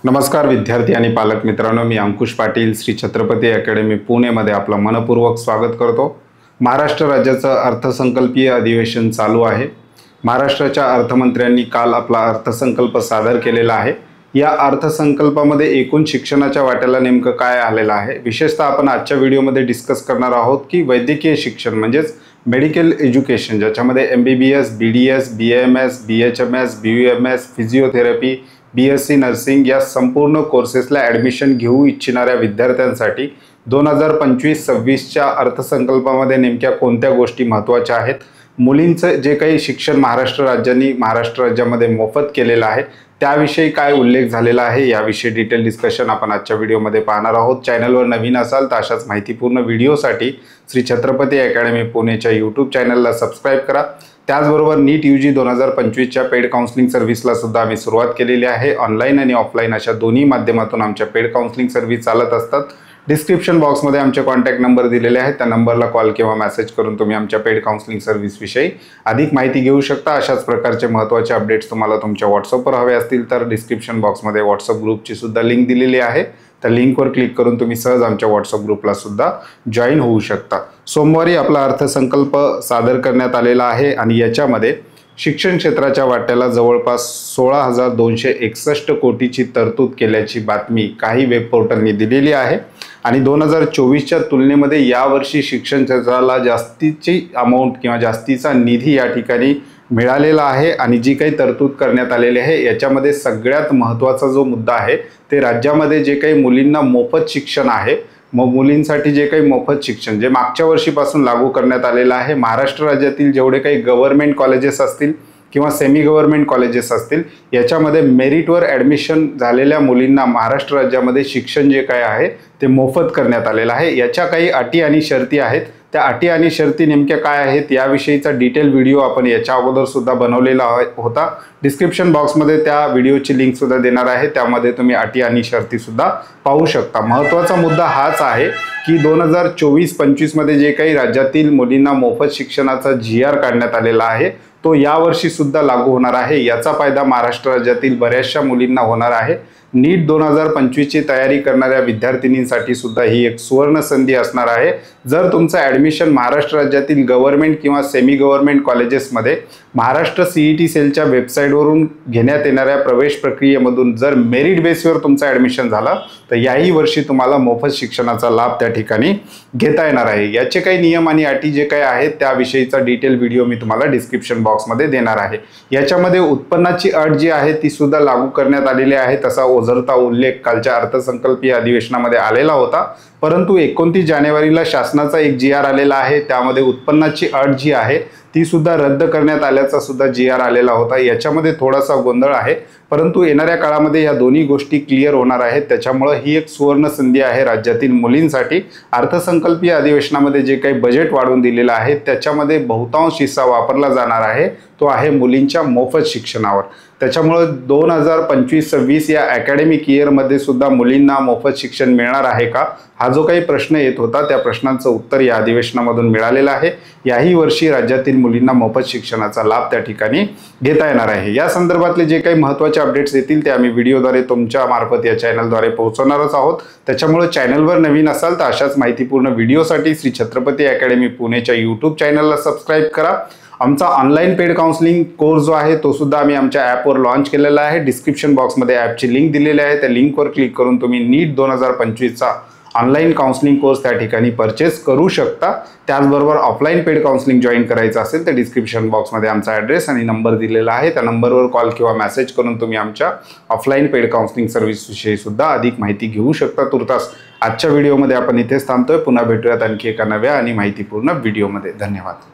नमस्कार विद्यार्थी आणि पालक मित्रांनो, मी अंकुश पाटील श्री छत्रपती अकॅडमी पुणेमध्ये आपलं मनपूर्वक स्वागत करतो। महाराष्ट्र राज्याचं अर्थसंकल्पीय अधिवेशन चालू आहे। महाराष्ट्राच्या अर्थमंत्र्यांनी काल आपला अर्थसंकल्प सादर केलेला आहे। या अर्थसंकल्पामध्ये एकूण शिक्षणाच्या वाट्याला नेमकं काय आलेलं आहे, विशेषतः आपण आजच्या व्हिडिओमध्ये डिस्कस करणार आहोत की वैद्यकीय शिक्षण म्हणजेच मेडिकल एज्युकेशन, ज्याच्यामध्ये MBBS, BDS, BAMS, BHMS, BUMS, physiotherapy, BSc nursing या संपूर्ण कोर्सेसला ॲडमिशन घेऊ इच्छिणाऱ्या विद्यार्थ्यांसाठी 2025-26च्या अर्थसंकल्पामध्ये नेमक्या कोणत्या गोष्टी महत्त्वाच्या आहेत, मुलींचं जे काही शिक्षण महाराष्ट्र राज्यामध्ये मोफत केलेलं आहे त्याविषयी काय उल्लेख झालेला आहे, याविषयी डिटेल डिस्कशन आपण आजच्या व्हिडिओमध्ये पाहणार आहोत। चॅनलवर नवीन असाल तर अशाच माहितीपूर्ण व्हिडिओसाठी श्री छत्रपती अकॅडमी पुणेच्या यूट्यूब चॅनलला सबस्क्राईब करा। त्याचबरोबर नीट UG 2025च्या पेड काउन्सिलिंग सर्व्हिसला सुद्धा आम्ही सुरुवात केलेली आहे। ऑनलाईन आणि ऑफलाईन अशा दोन्ही माध्यमातून आमच्या पेड काउन्सिलिंग सर्व्हिस चालत असतात। डिस्क्रिप्शन बॉक्समध्ये आमचे कॉन्टॅक्ट नंबर दिलेले आहेत, त्या नंबरला कॉल किंवा मेसेज करून तुम्ही आमच्या पेड काउन्सिलिंग सर्व्हिसविषयी अधिक माहिती घेऊ शकता। अशाच प्रकारचे महत्त्वाचे अपडेट्स तुम्हाला तुमच्या व्हॉट्सअपवर हवे असतील तर डिस्क्रिप्शन बॉक्समध्ये व्हॉट्सअप ग्रुपची सुद्धा लिंक दिलेली आहे, त्या लिंकवर क्लिक करून तुम्ही सहज आमच्या व्हॉट्सअप ग्रुपला सुद्धा जॉईन होऊ शकता। सोमवारी आपला अर्थसंकल्प सादर करण्यात आलेला आहे आणि याच्यामध्ये शिक्षण क्षेत्राच्या वाट्याला जवळपास 16,261 कोटीची तरतूद केल्याची बातमी काही वेब पोर्टलनी दिलेली आहे आणि 2024च्या तुलनेमध्ये यावर्षी शिक्षण क्षेत्राला जास्तीची अमाउंट किंवा जास्तीचा निधी या ठिकाणी मिळालेला आहे आणि जी काही तरतूद करण्यात आलेली आहे याच्यामध्ये सगळ्यात महत्त्वाचा जो मुद्दा आहे ते राज्यामध्ये जे काही मुलींना मोफत शिक्षण आहे, मुलींसाठी जे काही मोफत शिक्षण जे मागच्या वर्षीपासून लागू करण्यात आलेलं आहे, महाराष्ट्र राज्यातील जेवढे काही गव्हर्नमेंट कॉलेजेस असतील किंवा सेमी गव्हर्नमेंट कॉलेजेस असतील याच्यामध्ये मेरिटवर ॲडमिशन झालेल्या मुलींना महाराष्ट्र राज्यामध्ये शिक्षण जे काय आहे ते मोफत करण्यात आलेलं आहे। याच्या काही अटी आणि शर्ती आहेत, त्या अटी आणि शर्ती नेमक्या काय आहेत याविषयीचा डिटेल व्हिडिओ आपण याच्या अगोदर सुद्धा बनवलेला होता। डिस्क्रिप्शन बॉक्समध्ये त्या व्हिडिओची लिंक सुद्धा देणार आहे, त्यामध्ये तुम्ही अटी आणि शर्ती सुद्धा पाहू शकता। महत्त्वाचा मुद्दा हाच आहे की 2024-25 मध्ये जे काही राज्यातील मुलींना मोफत शिक्षणाचा GR काढण्यात आलेला आहे तो यावर्षी सुद्धा लागू होणार आहे। याचा फायदा महाराष्ट्र राज्यातील बऱ्याचशा मुलींना होणार आहे। नीट 2025ची तयारी करणाऱ्या विद्यार्थिनींसाठी सुद्धा ही एक सुवर्ण संधी असणार आहे। जर तुमचं ॲडमिशन महाराष्ट्र राज्यातील गव्हर्नमेंट किंवा सेमी गव्हर्नमेंट कॉलेजेसमध्ये महाराष्ट्र CET सेलच्या वेबसाईटवरून घेण्यात येणाऱ्या प्रवेश प्रक्रियेमधून जर मेरिट बेसवर तुमचं ॲडमिशन झालं तर याही वर्षी तुम्हाला मोफत शिक्षणाचा लाभ त्या ठिकाणी घेता येणार आहे। याचे काही नियम आणि अटी जे काही आहेत त्याविषयीचा डिटेल व्हिडिओ मी तुम्हाला डिस्क्रिप्शन बॉक्समध्ये देणार आहे। याच्यामध्ये उत्पन्नाची अट जी आहे ती सुद्धा लागू करण्यात आलेली आहे, तसा ओझरता उल्लेख कालच्या अर्थसंकल्पीय अधिवेशनामध्ये आलेला होता, परंतु 29 जानेवारीला शासनाचा एक GR आलेला आहे, त्यामध्ये उत्पन्नाची अट जी आहे ती सुद्धा रद्द करण्यात आल्याचा सुद्धा GR आलेला होता। याच्यामध्ये थोडासा गोंधळ आहे, परंतु येणाऱ्या काळामध्ये या दोन्ही गोष्टी क्लिअर होणार आहेत, त्याच्यामुळे ही एक सुवर्ण संधी आहे राज्यातील मुलींसाठी। अर्थसंकल्पीय अधिवेशनामध्ये जे काही बजेट वाढवून दिलेलं आहे त्याच्यामध्ये बहुतांश हिस्सा वापरला जाणार आहे तो आहे मुलींच्या मोफत शिक्षणावर। त्याच्यामुळे 2025-26 या अकॅडमिक इयरमध्ये सुद्धा मुलींना मोफत शिक्षण मिळणार आहे का, हा जो काही प्रश्न येत होता त्या प्रश्नांचं उत्तर या अधिवेशनामधून मिळालेलं आहे। याही वर्षी राज्यातील मुलींना मोफत शिक्षणाचा लाभ त्या ठिकाणी घेता येणार आहे। या संदर्भातले जे काही महत्त्वाचे अपडेट्स येतील ते आम्ही व्हिडिओद्वारे तुमच्या मार्फत या चॅनलद्वारे पोहोचवणारच आहोत। त्याच्यामुळे चॅनलवर नवीन असाल तर अशाच माहितीपूर्ण व्हिडिओसाठी श्री छत्रपती अकॅडमी पुणेच्या यूट्यूब चॅनलला सबस्क्राईब करा। आमचा ऑनलाईन पेड काउन्सिलिंग कोर्स जो आहे तो सुद्धा आम्ही आमच्या ॲपवर लॉन्च केलेला आहे। डिस्क्रिप्शन बॉक्समध्ये ॲपची लिंक दिलेली आहे, त्या लिंकवर क्लिक करून तुम्ही नीट 2025चा ऑनलाईन काउन्सिलिंग कोर्स त्या ठिकाणी परचेस करू शकता। त्याचबरोबर ऑफलाईन पेड काउन्सिलिंग जॉईन करायचं असेल तर डिस्क्रिप्शन बॉक्समध्ये आमचा ॲड्रेस आणि नंबर दिलेला आहे, त्या नंबरवर कॉल किंवा मेसेज करून तुम्ही आमच्या ऑफलाईन पेड काउन्सिलिंग सर्व्हिसविषयी सुद्धा अधिक माहिती घेऊ शकता। तुर्तास आजच्या व्हिडिओमध्ये आपण इथेच थांबतोय, पुन्हा भेटूयात आणखी एका नव्या आणि माहितीपूर्ण व्हिडिओमध्ये। धन्यवाद।